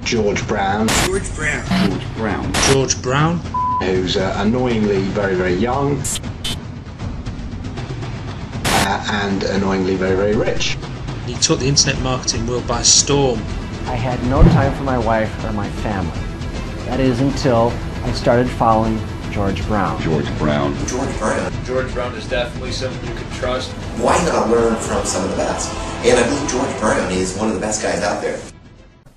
George Brown. George Brown. George Brown. George Brown. Who's annoyingly very, very young. And annoyingly very, very rich. He took the internet marketing world by storm. I had no time for my wife or my family. That is until I started following George Brown. George Brown. George Brown. George Brown is definitely someone you can trust. Why not learn from some of the best? And I believe George Brown is one of the best guys out there.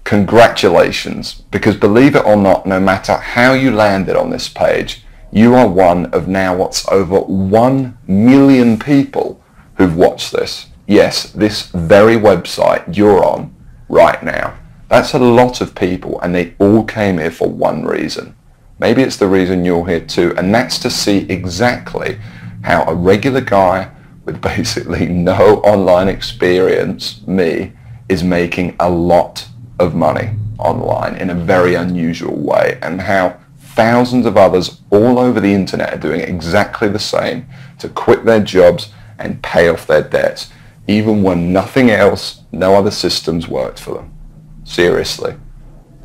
Congratulations, because believe it or not, no matter how you landed on this page, you are one of now what's over 1 million people who've watched this. Yes, this very website you're on right now. That's a lot of people, and they all came here for one reason. Maybe it's the reason you're here too, and that's to see exactly how a regular guy with basically no online experience, me, is making a lot of money online in a very unusual way, and how thousands of others all over the internet are doing exactly the same to quit their jobs and pay off their debts, even when nothing else, no other systems worked for them. Seriously.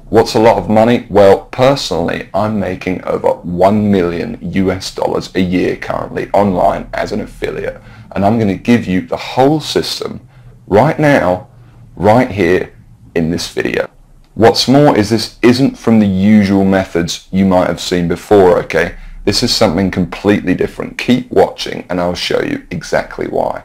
What's a lot of money? Well, personally, I'm making over $1 million US a year currently online as an affiliate, and I'm going to give you the whole system right now, right here in this video. What's more is this isn't from the usual methods you might have seen before, okay? This is something completely different. Keep watching and I'll show you exactly why.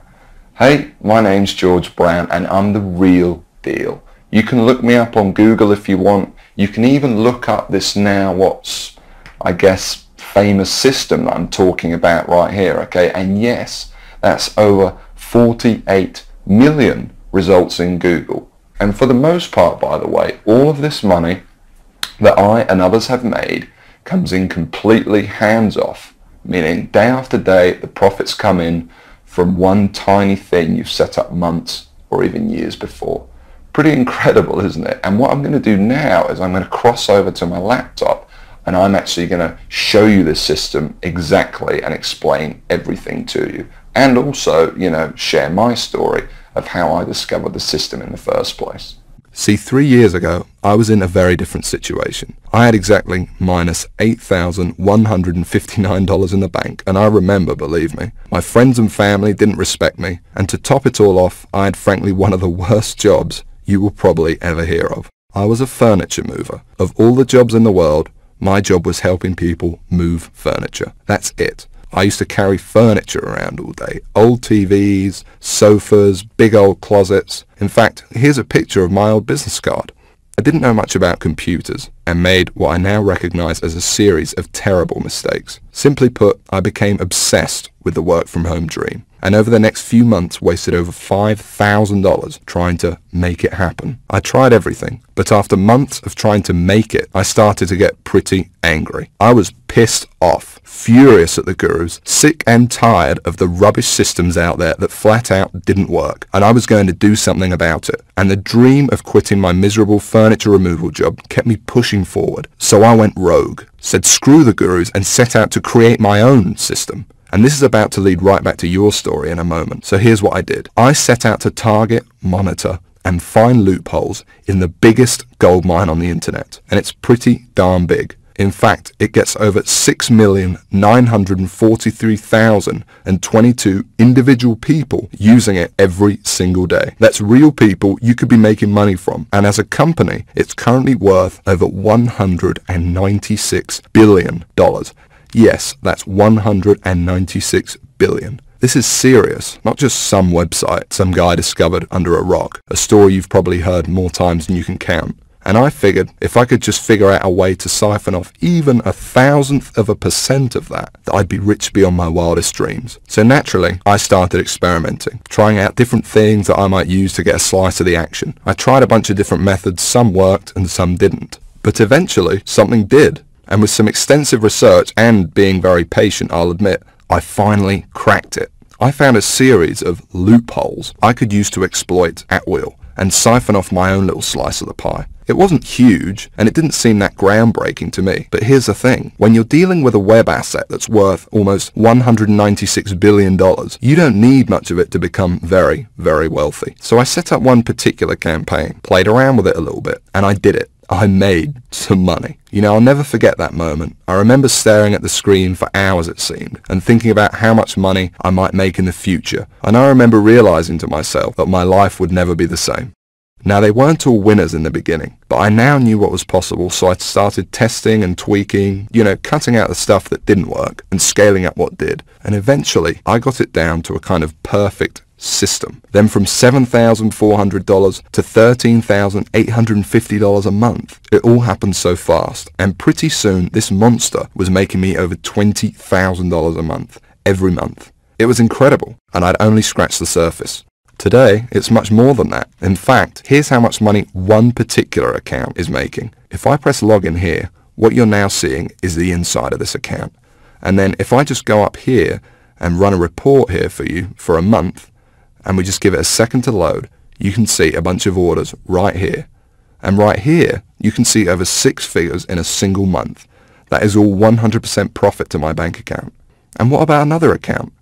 Hey, my name's George Brown and I'm the real deal. You can look me up on Google if you want. You can even look up this now what's, I guess, famous system that I'm talking about right here, okay? And yes, that's over 48 million results in Google. And for the most part, by the way, all of this money that I and others have made comes in completely hands-off, meaning day after day the profits come in from one tiny thing you've set up months or even years before. Pretty incredible, isn't it? And what I'm going to do now is I'm going to cross over to my laptop and I'm actually going to show you this system exactly and explain everything to you. And also, you know, share my story of how I discovered the system in the first place. See, 3 years ago, I was in a very different situation. I had exactly minus $8,159 in the bank, and I remember, believe me, my friends and family didn't respect me, and to top it all off, I had frankly one of the worst jobs you will probably ever hear of. I was a furniture mover. Of all the jobs in the world, my job was helping people move furniture. That's it. I used to carry furniture around all day. Old TVs, sofas, big old closets. In fact, here's a picture of my old business card. I didn't know much about computers and made what I now recognize as a series of terrible mistakes. Simply put, I became obsessed with the work from home dream, and over the next few months wasted over $5,000 trying to make it happen. I tried everything, but after months of trying to make it, I started to get pretty angry. I was pissed off, furious at the gurus, sick and tired of the rubbish systems out there that flat out didn't work, and I was going to do something about it. And the dream of quitting my miserable furniture removal job kept me pushing forward. So I went rogue, said screw the gurus, and set out to create my own system. And this is about to lead right back to your story in a moment. So here's what I did. I set out to target, monitor, and find loopholes in the biggest gold mine on the internet. And it's pretty darn big. In fact, it gets over 6,943,022 individual people using it every single day. That's real people you could be making money from. And as a company, it's currently worth over $196 billion. Yes, that's 196 billion. This is serious, not just some website some guy discovered under a rock, a story you've probably heard more times than you can count. And I figured if I could just figure out a way to siphon off even 1,000% of that, I'd be rich beyond my wildest dreams. So naturally, I started experimenting, trying out different things that I might use to get a slice of the action. I tried a bunch of different methods, some worked and some didn't. But eventually, something did. And with some extensive research and being very patient, I'll admit, I finally cracked it. I found a series of loopholes I could use to exploit at will and siphon off my own little slice of the pie. It wasn't huge, and it didn't seem that groundbreaking to me. But here's the thing. When you're dealing with a web asset that's worth almost $196 billion, you don't need much of it to become very, very wealthy. So I set up one particular campaign, played around with it a little bit, and I did it. I made some money. You know, I'll never forget that moment. I remember staring at the screen for hours, it seemed, and thinking about how much money I might make in the future. And I remember realizing to myself that my life would never be the same. Now, they weren't all winners in the beginning, but I now knew what was possible, so I started testing and tweaking, cutting out the stuff that didn't work and scaling up what did. And eventually, I got it down to a kind of perfect system. Then from $7,400 to $13,850 a month. It all happened so fast, and pretty soon this monster was making me over $20,000 a month, every month. It was incredible, and I'd only scratched the surface. Today, it's much more than that. In fact, here's how much money one particular account is making. If I press login here, what you're now seeing is the inside of this account. And then if I just go up here and run a report here for you for a month, and we just give it a second to load, you can see a bunch of orders right here. And right here, you can see over 6 figures in a single month. That is all 100% profit to my bank account. And what about another account?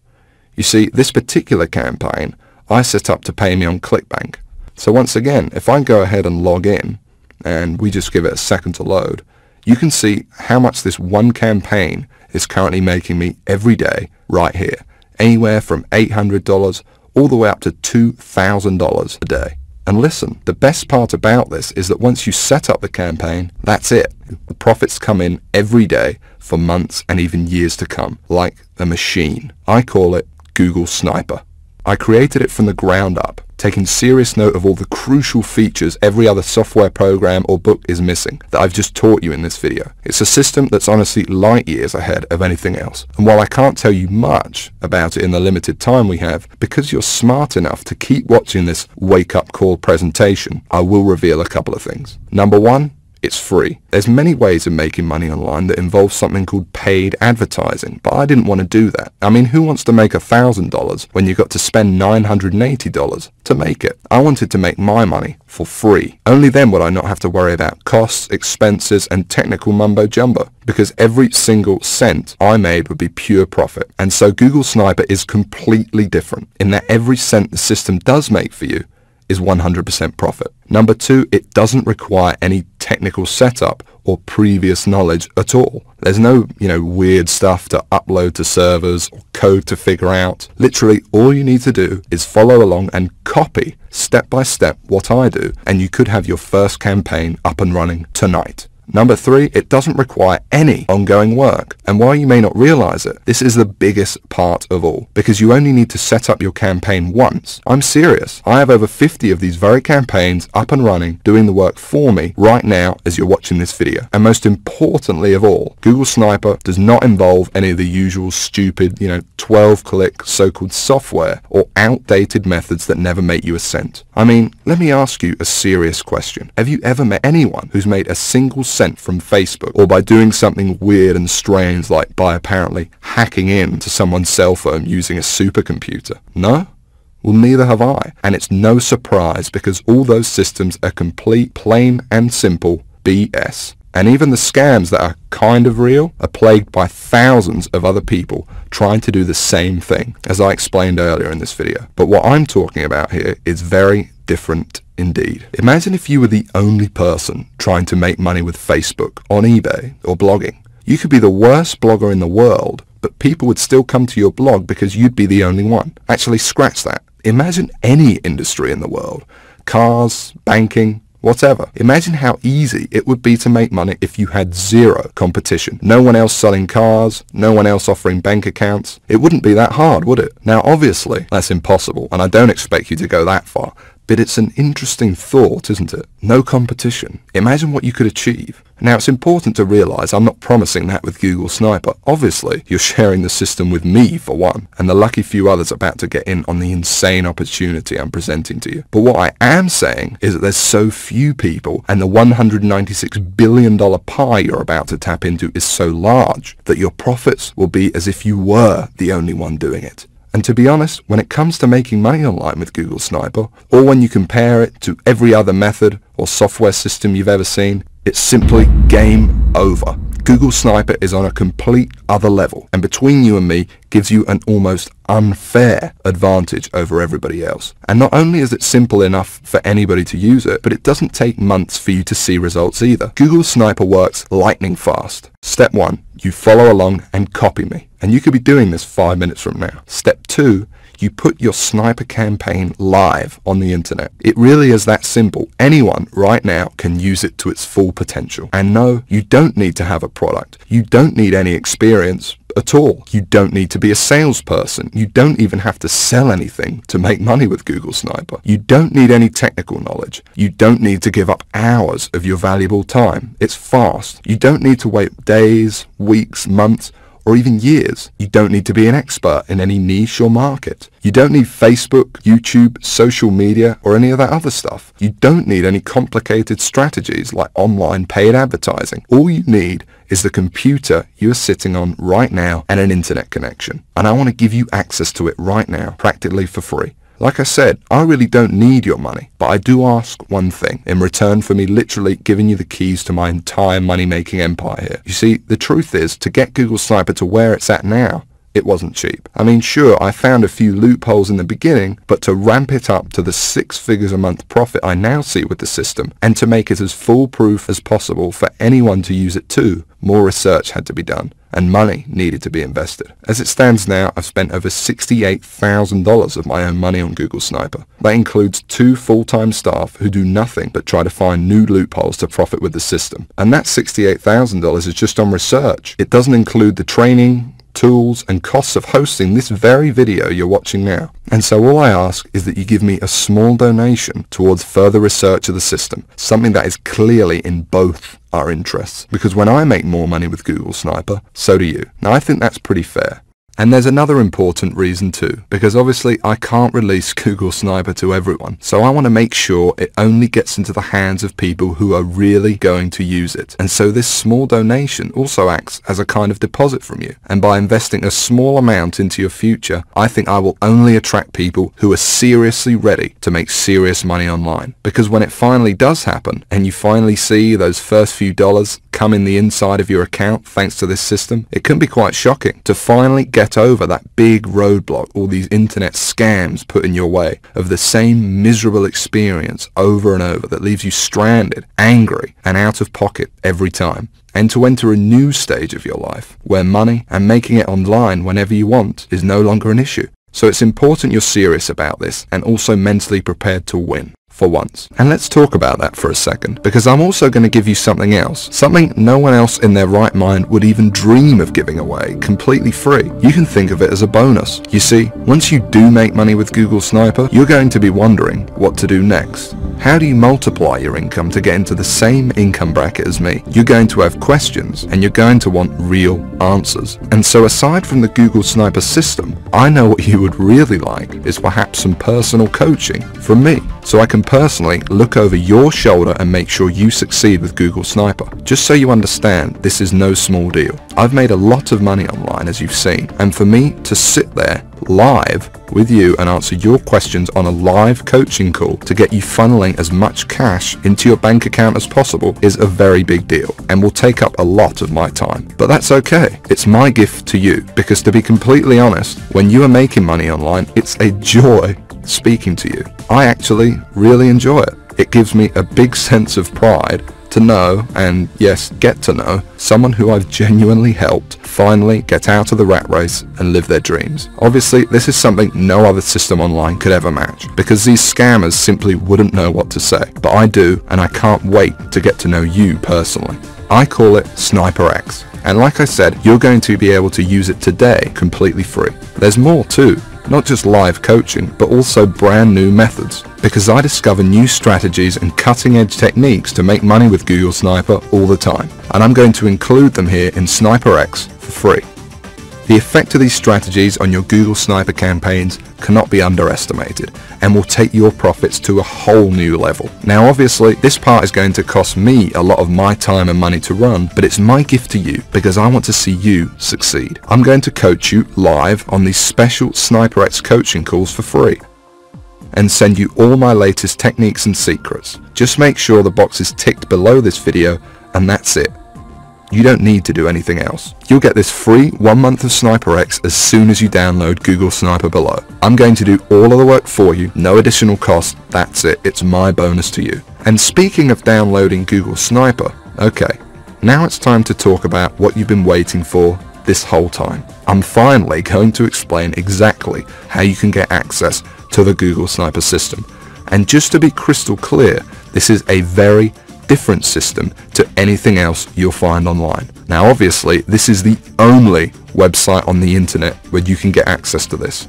You see, this particular campaign I set up to pay me on ClickBank. So once again, if I go ahead and log in, and we just give it a second to load, you can see how much this one campaign is currently making me every day right here. Anywhere from $800 all the way up to $2,000 a day. And listen, the best part about this is that once you set up the campaign, that's it. The profits come in every day for months and even years to come, like a machine. I call it Google Sniper. I created it from the ground up, taking serious note of all the crucial features every other software program or book is missing that I've just taught you in this video. It's a system that's honestly light years ahead of anything else. And while I can't tell you much about it in the limited time we have, because you're smart enough to keep watching this wake-up call presentation, I will reveal a couple of things. Number one, it's free. There's many ways of making money online that involve something called paid advertising, but I didn't want to do that. I mean, who wants to make $1,000 when you've got to spend $980 to make it? I wanted to make my money for free. Only then would I not have to worry about costs, expenses, and technical mumbo-jumbo, because every single cent I made would be pure profit. And so Google Sniper is completely different in that every cent the system does make for you is 100% profit. Number two, it doesn't require any technical setup or previous knowledge at all. There's no, weird stuff to upload to servers or code to figure out. Literally, all you need to do is follow along and copy step by step what I do, and you could have your first campaign up and running tonight. Number three, it doesn't require any ongoing work. And while you may not realize it, this is the biggest part of all, because you only need to set up your campaign once. I'm serious. I have over 50 of these very campaigns up and running, doing the work for me right now as you're watching this video. And most importantly of all, Google Sniper does not involve any of the usual stupid, 12-click so-called software or outdated methods that never make you a cent. I mean, let me ask you a serious question. Have you ever met anyone who's made a single cent from Facebook, or by doing something weird and strange like by apparently hacking into someone's cell phone using a supercomputer? No? Well, neither have I. And it's no surprise, because all those systems are complete, plain and simple BS. And even the scams that are kind of real are plagued by thousands of other people trying to do the same thing, as I explained earlier in this video. But what I'm talking about here is very different indeed. Imagine if you were the only person trying to make money with Facebook, on eBay, or blogging. You could be the worst blogger in the world, but people would still come to your blog because you'd be the only one. Actually, scratch that. Imagine any industry in the world. Cars, banking, whatever. Imagine how easy it would be to make money if you had zero competition. No one else selling cars, no one else offering bank accounts. It wouldn't be that hard, would it? Now, obviously, that's impossible, and I don't expect you to go that far. But it's an interesting thought, isn't it? No competition. Imagine what you could achieve. Now, it's important to realize I'm not promising that with Google Sniper. Obviously, you're sharing the system with me, for one, and the lucky few others about to get in on the insane opportunity I'm presenting to you. But what I am saying is that there's so few people, and the $196 billion pie you're about to tap into is so large, that your profits will be as if you were the only one doing it. And to be honest, when it comes to making money online with Google Sniper, or when you compare it to every other method or software system you've ever seen, it's simply game over. Google Sniper is on a complete other level, and between you and me gives you an almost unfair advantage over everybody else. And not only is it simple enough for anybody to use it, but it doesn't take months for you to see results either. Google Sniper works lightning fast. Step 1, you follow along and copy me. And you could be doing this 5 minutes from now. Step 2, you put your sniper campaign live on the internet. It really is that simple. Anyone right now can use it to its full potential. And no, you don't need to have a product. You don't need any experience at all. You don't need to be a salesperson. You don't even have to sell anything to make money with Google Sniper. You don't need any technical knowledge. You don't need to give up hours of your valuable time. It's fast. You don't need to wait days, weeks, months, or even years. You don't need to be an expert in any niche or market. You don't need Facebook, YouTube, social media, or any of that other stuff. You don't need any complicated strategies like online paid advertising. All you need is the computer you are sitting on right now and an internet connection. And I want to give you access to it right now, practically for free. Like I said, I really don't need your money, but I do ask one thing in return for me literally giving you the keys to my entire money-making empire here. You see, the truth is, to get Google Sniper to where it's at now, it wasn't cheap. I mean, sure, I found a few loopholes in the beginning, but to ramp it up to the 6 figures a month profit I now see with the system, and to make it as foolproof as possible for anyone to use it too, more research had to be done, and money needed to be invested. As it stands now, I've spent over $68,000 of my own money on Google Sniper. That includes 2 full-time staff who do nothing but try to find new loopholes to profit with the system. And that $68,000 is just on research. It doesn't include the training, tools, and costs of hosting this very video you're watching now. And so all I ask is that you give me a small donation towards further research of the system, something that is clearly in both our interests. Because when I make more money with Google Sniper, so do you. Now I think that's pretty fair. And there's another important reason too, because obviously I can't release Google Sniper to everyone, so I want to make sure it only gets into the hands of people who are really going to use it. And so this small donation also acts as a kind of deposit from you, and by investing a small amount into your future, I think I will only attract people who are seriously ready to make serious money online. Because when it finally does happen, and you finally see those first few dollars come in the inside of your account thanks to this system, it can be quite shocking to finally get over that big roadblock all these internet scams put in your way of the same miserable experience over and over that leaves you stranded, angry, and out of pocket every time. And to enter a new stage of your life where money and making it online whenever you want is no longer an issue. So it's important you're serious about this and also mentally prepared to win. For once. And let's talk about that for a second, because I'm also going to give you something else, something no one else in their right mind would even dream of giving away, completely free. You can think of it as a bonus. You see, once you do make money with Google Sniper, you're going to be wondering what to do next. How do you multiply your income to get into the same income bracket as me? You're going to have questions, and you're going to want real answers. And so aside from the Google Sniper system, I know what you would really like is perhaps some personal coaching from me, so I can personally look over your shoulder and make sure you succeed with Google Sniper. Just so you understand, this is no small deal. I've made a lot of money online, as you've seen, and for me to sit there live with you and answer your questions on a live coaching call to get you funneling as much cash into your bank account as possible is a very big deal and will take up a lot of my time. But that's okay. It's my gift to you, because to be completely honest, when you are making money online, it's a joy speaking to you. I actually really enjoy it. It gives me a big sense of pride to know, and yes, get to know, someone who I've genuinely helped finally get out of the rat race and live their dreams. Obviously, this is something no other system online could ever match, because these scammers simply wouldn't know what to say. But I do, and I can't wait to get to know you personally. I call it Sniper X. And like I said, you're going to be able to use it today completely free. There's more too. Not just live coaching, but also brand new methods. Because I discover new strategies and cutting edge techniques to make money with Google Sniper all the time. And I'm going to include them here in Sniper X for free. The effect of these strategies on your Google Sniper campaigns cannot be underestimated and will take your profits to a whole new level. Now obviously this part is going to cost me a lot of my time and money to run, but it's my gift to you because I want to see you succeed. I'm going to coach you live on these special Sniper X coaching calls for free and send you all my latest techniques and secrets. Just make sure the box is ticked below this video and that's it. You don't need to do anything else. You'll get this free 1 month of SniperX as soon as you download Google Sniper below. I'm going to do all of the work for you, no additional cost, that's it, it's my bonus to you. And speaking of downloading Google Sniper, okay, now it's time to talk about what you've been waiting for this whole time. I'm finally going to explain exactly how you can get access to the Google Sniper system. And just to be crystal clear, this is a very different system to anything else you'll find online. Now obviously this is the only website on the internet where you can get access to this.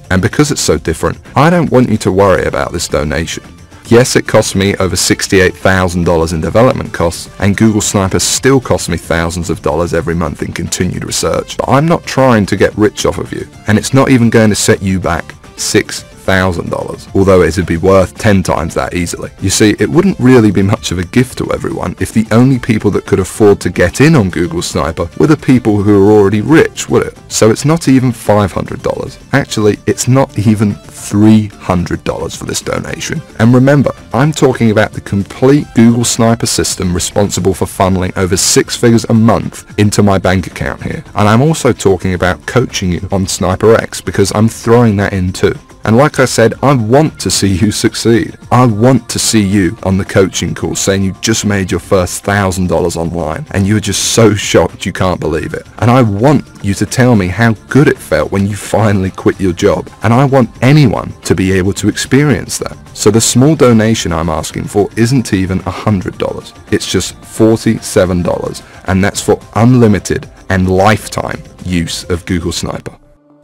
And because it's so different, I don't want you to worry about this donation. Yes, it cost me over $68,000 in development costs, and Google Sniper still costs me thousands of dollars every month in continued research. But I'm not trying to get rich off of you, and it's not even going to set you back $6,000, although it would be worth 10 times that easily. You see, it wouldn't really be much of a gift to everyone if the only people that could afford to get in on Google Sniper were the people who are already rich, would it? So it's not even $500. Actually, it's not even $300 for this donation. And remember, I'm talking about the complete Google Sniper system responsible for funneling over 6 figures a month into my bank account here. And I'm also talking about coaching you on SniperX because I'm throwing that in too. And like I said, I want to see you succeed. I want to see you on the coaching call saying you just made your first $1,000 online and you're just so shocked you can't believe it. And I want you to tell me how good it felt when you finally quit your job. And I want anyone to be able to experience that. So the small donation I'm asking for isn't even $100. It's just $47, and that's for unlimited and lifetime use of Google Sniper.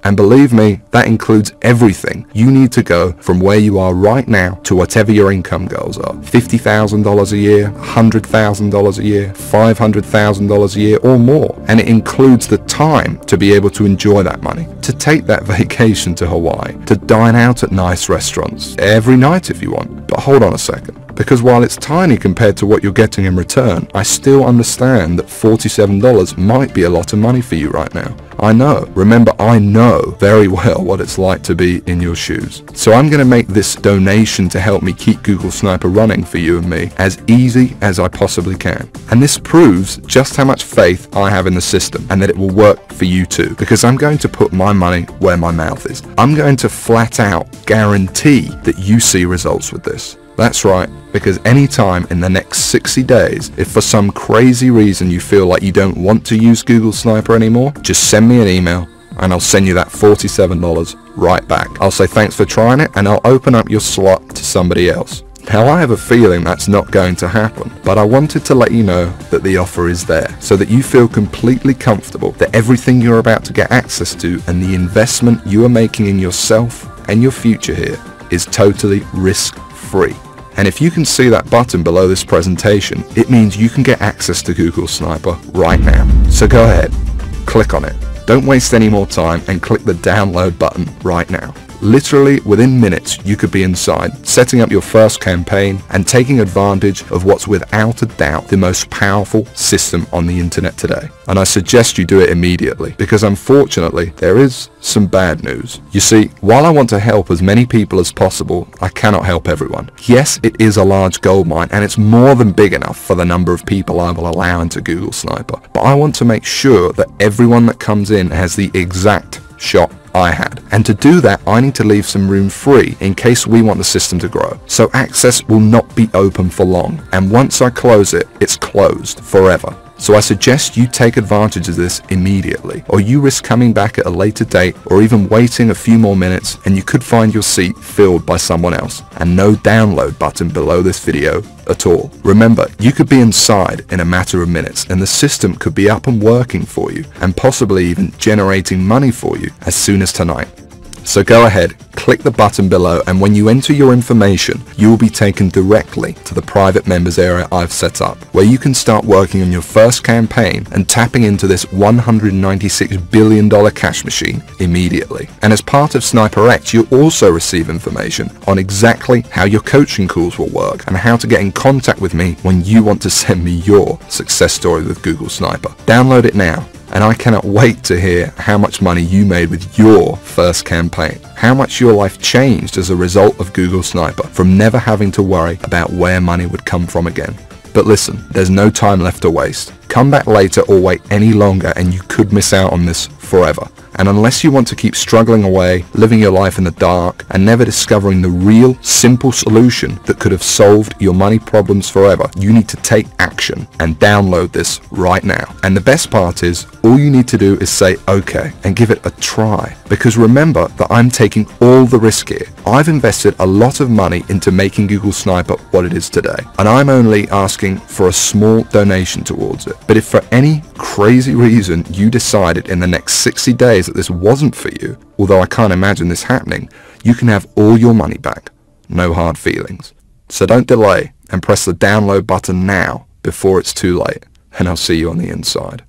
And believe me, that includes everything you need to go from where you are right now to whatever your income goals are. $50,000 a year, $100,000 a year, $500,000 a year or more. And it includes the time to be able to enjoy that money, to take that vacation to Hawaii, to dine out at nice restaurants every night if you want. But hold on a second. Because while it's tiny compared to what you're getting in return, I still understand that $47 might be a lot of money for you right now. I know. Remember, I know very well what it's like to be in your shoes. So I'm going to make this donation to help me keep Google Sniper running for you and me as easy as I possibly can. And this proves just how much faith I have in the system and that it will work for you too. Because I'm going to put my money where my mouth is. I'm going to flat out guarantee that you see results with this. That's right, because anytime in the next 60 days, if for some crazy reason you feel like you don't want to use Google Sniper anymore, just send me an email and I'll send you that $47 right back. I'll say thanks for trying it and I'll open up your slot to somebody else. Now I have a feeling that's not going to happen, but I wanted to let you know that the offer is there so that you feel completely comfortable that everything you're about to get access to and the investment you are making in yourself and your future here is totally risk-free. And if you can see that button below this presentation, it means you can get access to Google Sniper right now. So go ahead, click on it. Don't waste any more time and click the download button right now. Literally within minutes you could be inside, setting up your first campaign and taking advantage of what's without a doubt the most powerful system on the internet today. And I suggest you do it immediately because unfortunately there is some bad news. You see, while I want to help as many people as possible, I cannot help everyone. Yes, it is a large gold mine and it's more than big enough for the number of people I will allow into Google Sniper. But I want to make sure that everyone that comes in has the exact shot I had. And to do that, I need to leave some room free in case we want the system to grow. So access will not be open for long. And once I close it, it's closed forever. So I suggest you take advantage of this immediately, or you risk coming back at a later date or even waiting a few more minutes and you could find your seat filled by someone else, and no download button below this video at all. Remember, you could be inside in a matter of minutes and the system could be up and working for you and possibly even generating money for you as soon as tonight. So go ahead, click the button below, and when you enter your information, you will be taken directly to the private members area I've set up, where you can start working on your first campaign and tapping into this $196 billion cash machine immediately. And as part of SniperX, you'll also receive information on exactly how your coaching calls will work and how to get in contact with me when you want to send me your success story with Google Sniper. Download it now. And I cannot wait to hear how much money you made with your first campaign, how much your life changed as a result of Google Sniper from never having to worry about where money would come from again. But listen, there's no time left to waste. Come back later or wait any longer and you could miss out on this forever. And unless you want to keep struggling away, living your life in the dark, and never discovering the real, simple solution that could have solved your money problems forever, you need to take action and download this right now. And the best part is, all you need to do is say okay and give it a try. Because remember that I'm taking all the risk here. I've invested a lot of money into making Google Sniper what it is today, and I'm only asking for a small donation towards it. But if for any crazy reason you decided in the next 60 days that this wasn't for you, although I can't imagine this happening, you can have all your money back. No hard feelings. So don't delay and press the download button now before it's too late, and I'll see you on the inside.